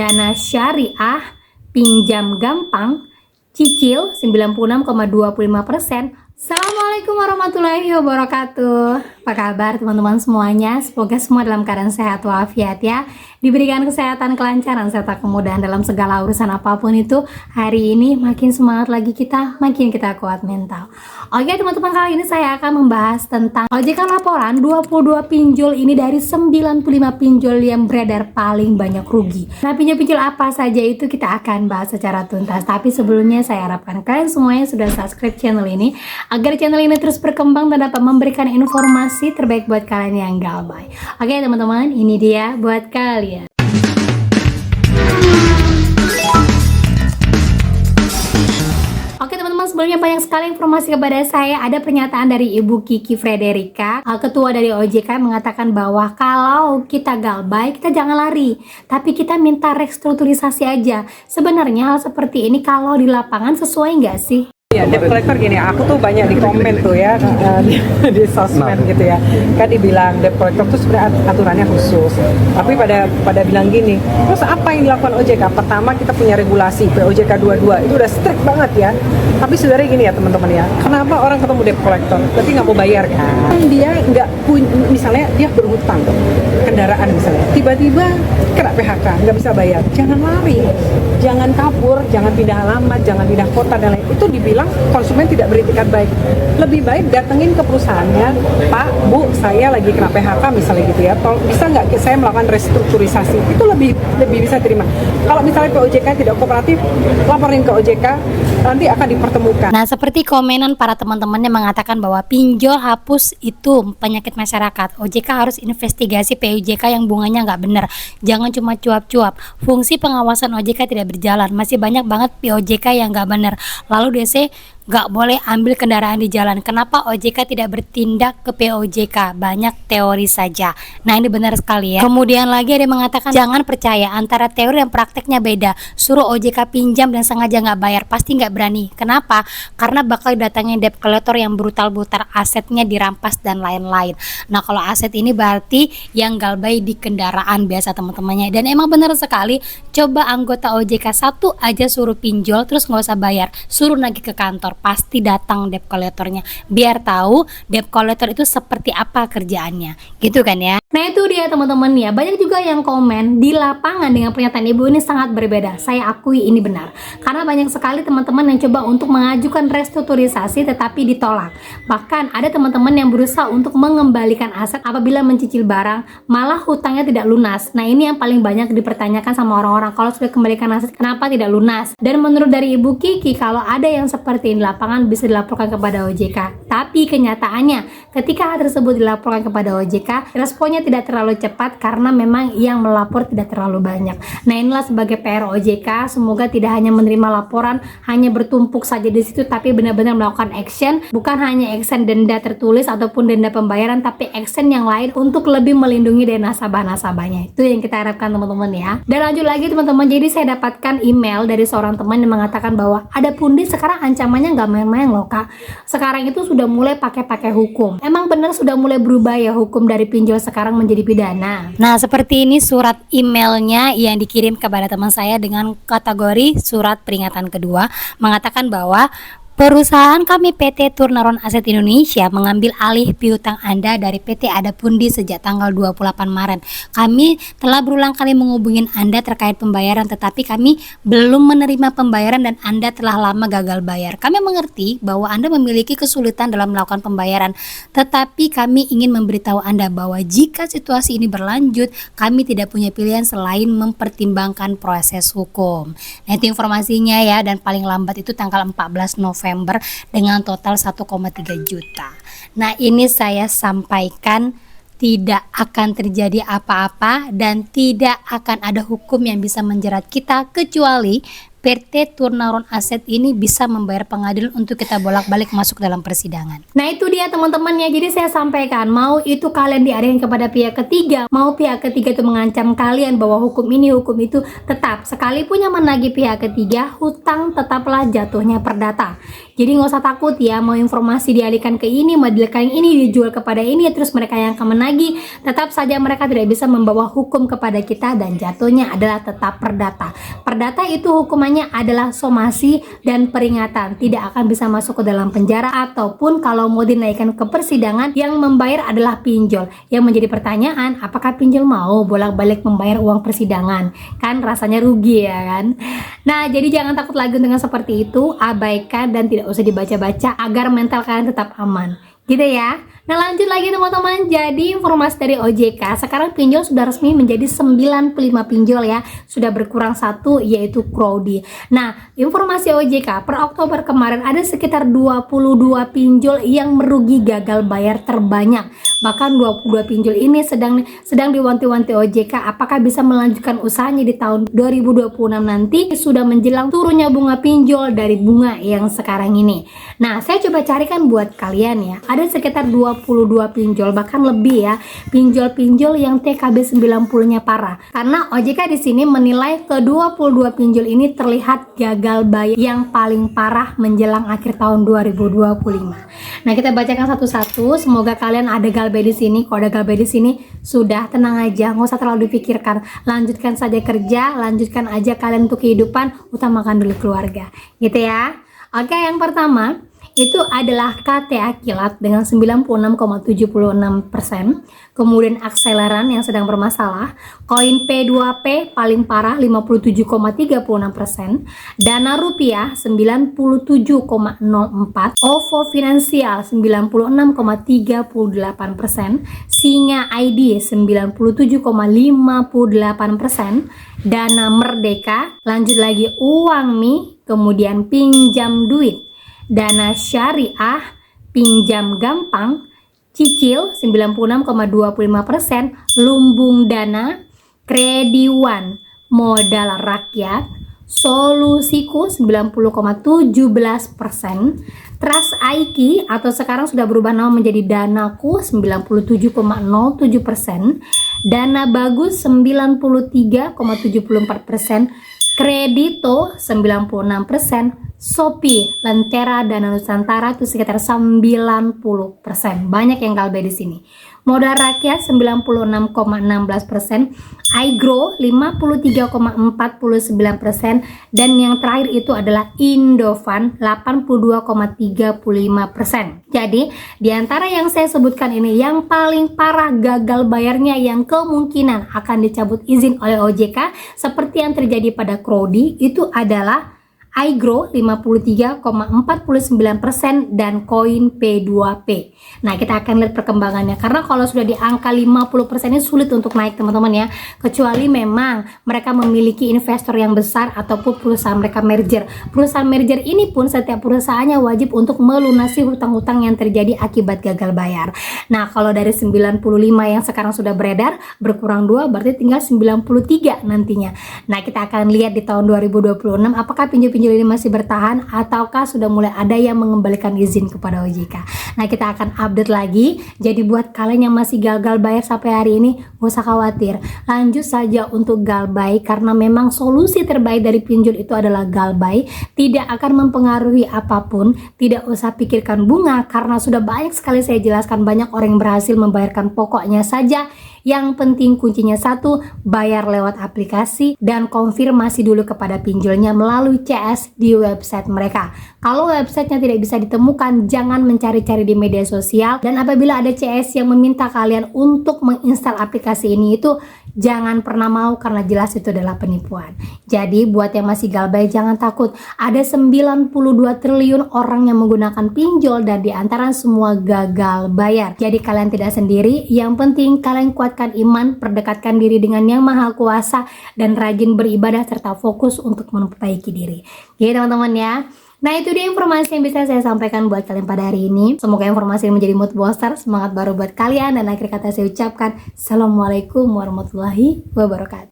Dana syariah, pinjam gampang, cicil 96,25%. Assalamualaikum warahmatullahi wabarakatuh. Apa kabar teman-teman semuanya? Semoga semua dalam keadaan sehat walafiat ya. Diberikan kesehatan, kelancaran, serta kemudahan dalam segala urusan apapun itu. Hari ini makin semangat lagi kita, makin kita kuat mental. Oke teman-teman, kali ini saya akan membahas tentang OJK laporan 22 pinjol ini dari 95 pinjol yang beredar paling banyak rugi. Nah, pinjol-pinjol apa saja itu kita akan bahas secara tuntas. Tapi sebelumnya saya harapkan kalian semuanya sudah subscribe channel ini agar channel ini terus berkembang dan dapat memberikan informasi terbaik buat kalian yang galbay. Oke teman-teman, ini dia buat kalian. Oke teman-teman, sebelumnya banyak sekali informasi kepada saya. Ada pernyataan dari Ibu Kiki Frederika, ketua dari OJK, mengatakan bahwa kalau kita galbay, kita jangan lari, tapi kita minta restrukturisasi aja. Sebenarnya hal seperti ini kalau di lapangan sesuai nggak sih? Ya, debt collector gini, aku tuh banyak di komen tuh ya di sosmed gitu ya. Kan dibilang debt collector tuh sebenarnya aturannya khusus. Tapi pada bilang gini, terus apa yang dilakukan OJK? Pertama, kita punya regulasi POJK 22 itu udah strict banget ya. Tapi sebenarnya gini ya teman-teman ya, kenapa orang ketemu debt collector tapi nggak mau bayar kan? Dia nggak punya, misalnya dia berhutang tuh kendaraan misalnya, tiba-tiba kena PHK, nggak bisa bayar. Jangan lari, jangan kabur, jangan pindah alamat, jangan pindah kota dan lain. Itu dibilang konsumen tidak beretikat baik. Lebih baik datengin ke perusahaannya, Pak, Bu, saya lagi kena PHK misalnya gitu ya, bisa nggak saya melakukan restrukturisasi? Itu lebih bisa terima. Kalau misalnya POJK tidak kooperatif, laporin ke OJK, nanti akan dipertemukan. Nah, seperti komenan para teman-teman yang mengatakan bahwa pinjol hapus itu penyakit masyarakat. OJK harus investigasi POJK yang bunganya nggak benar. Jangan cuma cuap-cuap. Fungsi pengawasan OJK tidak berjalan. Masih banyak banget POJK yang nggak benar. Lalu DC nggak boleh ambil kendaraan di jalan. Kenapa OJK tidak bertindak ke POJK? Banyak teori saja. Nah, ini benar sekali ya. Kemudian lagi ada yang mengatakan jangan percaya, antara teori dan prakteknya beda. Suruh OJK pinjam dan sengaja nggak bayar, pasti nggak berani. Kenapa? Karena bakal datangin debt collector yang brutal-brutal, asetnya dirampas dan lain-lain. Nah, kalau aset ini berarti yang galbay di kendaraan biasa teman-temannya. Dan emang benar sekali, coba anggota OJK satu aja suruh pinjol terus nggak usah bayar, suruh nagih ke kantor, pasti datang debt collectornya, biar tahu debt collector itu seperti apa kerjaannya, gitu kan ya. Nah, itu dia teman-teman ya. Banyak juga yang komen di lapangan dengan pernyataan ibu ini sangat berbeda. Saya akui ini benar, karena banyak sekali teman-teman yang coba untuk mengajukan restrukturisasi tetapi ditolak. Bahkan ada teman-teman yang berusaha untuk mengembalikan aset apabila mencicil barang, malah hutangnya tidak lunas. Nah, ini yang paling banyak dipertanyakan sama orang-orang, kalau sudah kembalikan aset kenapa tidak lunas. Dan menurut dari Ibu Kiki, kalau ada yang seperti ini lapangan bisa dilaporkan kepada OJK. Tapi kenyataannya ketika hal tersebut dilaporkan kepada OJK, responnya tidak terlalu cepat karena memang yang melapor tidak terlalu banyak. Nah, inilah sebagai PR OJK, semoga tidak hanya menerima laporan hanya bertumpuk saja di situ, tapi benar-benar melakukan action, bukan hanya action denda tertulis ataupun denda pembayaran, tapi action yang lain untuk lebih melindungi dari nasabah-nasabahnya. Itu yang kita harapkan teman-teman ya. Dan lanjut lagi teman-teman, jadi saya dapatkan email dari seorang teman yang mengatakan bahwa ada Pundi sekarang ancamannya nggak main-main loh kak. Sekarang itu sudah mulai pakai hukum. Emang benar sudah mulai berubah ya hukum dari pinjol sekarang menjadi pidana. Nah, seperti ini surat emailnya yang dikirim kepada teman saya dengan kategori surat peringatan kedua, mengatakan bahwa perusahaan kami PT Turnaron Aset Indonesia mengambil alih piutang Anda dari PT Adapundi sejak tanggal 28 Maret. Kami telah berulang kali menghubungi Anda terkait pembayaran, tetapi kami belum menerima pembayaran dan Anda telah lama gagal bayar. Kami mengerti bahwa Anda memiliki kesulitan dalam melakukan pembayaran, tetapi kami ingin memberitahu Anda bahwa jika situasi ini berlanjut, kami tidak punya pilihan selain mempertimbangkan proses hukum. Nah, itu informasinya ya, dan paling lambat itu tanggal 14 November dengan total 1,3 juta. Nah, ini saya sampaikan tidak akan terjadi apa-apa dan tidak akan ada hukum yang bisa menjerat kita kecuali PT Turnaron Aset ini bisa membayar pengadilan untuk kita bolak-balik masuk dalam persidangan. Nah, itu dia teman-teman ya. Jadi saya sampaikan, mau itu kalian diarahin kepada pihak ketiga, mau pihak ketiga itu mengancam kalian bahwa hukum ini hukum itu, tetap sekalipun yang menagih pihak ketiga, hutang tetaplah jatuhnya perdata. Jadi nggak usah takut ya, mau informasi dialihkan ke ini, mau dialihkan yang ini, dijual kepada ini, terus mereka yang akan menagih. Tetap saja mereka tidak bisa membawa hukum kepada kita dan jatuhnya adalah tetap perdata. Perdata itu hukumannya adalah somasi dan peringatan, tidak akan bisa masuk ke dalam penjara, ataupun kalau mau dinaikkan ke persidangan yang membayar adalah pinjol. Yang menjadi pertanyaan, apakah pinjol mau bolak-balik membayar uang persidangan? Kan rasanya rugi ya kan? Nah, jadi jangan takut lagi dengan seperti itu, abaikan dan tidak usah dibaca-baca agar mental kalian tetap aman. Gitu ya. Nah, lanjut lagi teman-teman. Jadi informasi dari OJK, sekarang pinjol sudah resmi menjadi 95 pinjol ya. Sudah berkurang satu, yaitu Crowdy. Nah, informasi OJK per Oktober kemarin ada sekitar 22 pinjol yang merugi gagal bayar terbanyak. Bahkan 22 pinjol ini sedang diwanti-wanti OJK apakah bisa melanjutkan usahanya di tahun 2026 nanti. Sudah menjelang turunnya bunga pinjol dari bunga yang sekarang ini. Nah, saya coba carikan buat kalian ya. Ada sekitar 22 pinjol, bahkan lebih ya, pinjol-pinjol yang TKB 90-nya parah. Karena OJK di sini menilai ke 22 pinjol ini terlihat gagal bayar yang paling parah menjelang akhir tahun 2025. Nah, kita bacakan satu-satu. Semoga kalian ada galbay di sini. Kalau ada galbay di sini, sudah tenang aja, nggak usah terlalu dipikirkan. Lanjutkan saja kerja, lanjutkan aja kalian untuk kehidupan, utamakan dulu keluarga. Gitu ya. Oke, yang pertama itu adalah KTA Kilat dengan 96,76%. Kemudian Akseleran yang sedang bermasalah, koin P2P paling parah 57,36%, Dana Rupiah 97,04%, OVO Finansial 96,38%, Singa ID 97,58%, Dana Merdeka, lanjut lagi Uangmi, kemudian Pinjam Duit, Dana Syariah, Pinjam Gampang, Cicil 96,25%, Lumbung Dana, Krediwan, Modal Rakyat, Solusiku 90,17%, Trust IQ atau sekarang sudah berubah nama menjadi Danaku 97,07%, Dana Bagus 93,74%, Kredito 96%, Shopee, Lentera, Dana Nusantara itu sekitar 90%. Banyak yang galbay di sini. Modal Rakyat 96,16%, iGrow 53,49%, dan yang terakhir itu adalah Indofan 82,35%. Jadi, di antara yang saya sebutkan ini yang paling parah gagal bayarnya yang kemungkinan akan dicabut izin oleh OJK seperti yang terjadi pada Crowdy itu adalah iGrow 53,49% dan koin P2P. Nah, kita akan lihat perkembangannya karena kalau sudah di angka 50% ini sulit untuk naik teman-teman ya, kecuali memang mereka memiliki investor yang besar ataupun perusahaan mereka merger. Perusahaan merger ini pun setiap perusahaannya wajib untuk melunasi hutang-hutang yang terjadi akibat gagal bayar. Nah, kalau dari 95 yang sekarang sudah beredar berkurang 2 berarti tinggal 93 nantinya. Nah, kita akan lihat di tahun 2026 apakah pinjol ini masih bertahan ataukah sudah mulai ada yang mengembalikan izin kepada OJK. Nah, kita akan update lagi. Jadi buat kalian yang masih gagal bayar sampai hari ini, gak usah khawatir, lanjut saja untuk galbay karena memang solusi terbaik dari pinjol itu adalah galbay. Tidak akan mempengaruhi apapun, tidak usah pikirkan bunga karena sudah banyak sekali saya jelaskan, banyak orang yang berhasil membayarkan pokoknya saja. Yang penting kuncinya satu, bayar lewat aplikasi dan konfirmasi dulu kepada pinjolnya melalui CS di website mereka. Kalau websitenya tidak bisa ditemukan, jangan mencari-cari di media sosial, dan apabila ada CS yang meminta kalian untuk menginstal aplikasi ini itu jangan pernah mau karena jelas itu adalah penipuan. Jadi buat yang masih galbay jangan takut, ada 92 triliun orang yang menggunakan pinjol dan diantara semua gagal bayar. Jadi kalian tidak sendiri, yang penting kalian kuatkan iman, perdekatkan diri dengan Yang Maha Kuasa dan rajin beribadah serta fokus untuk memperbaiki diri. Jadi teman-teman ya. Nah, itu dia informasi yang bisa saya sampaikan buat kalian pada hari ini. Semoga informasi ini menjadi mood booster, semangat baru buat kalian, dan akhir kata saya ucapkan Assalamualaikum warahmatullahi wabarakatuh.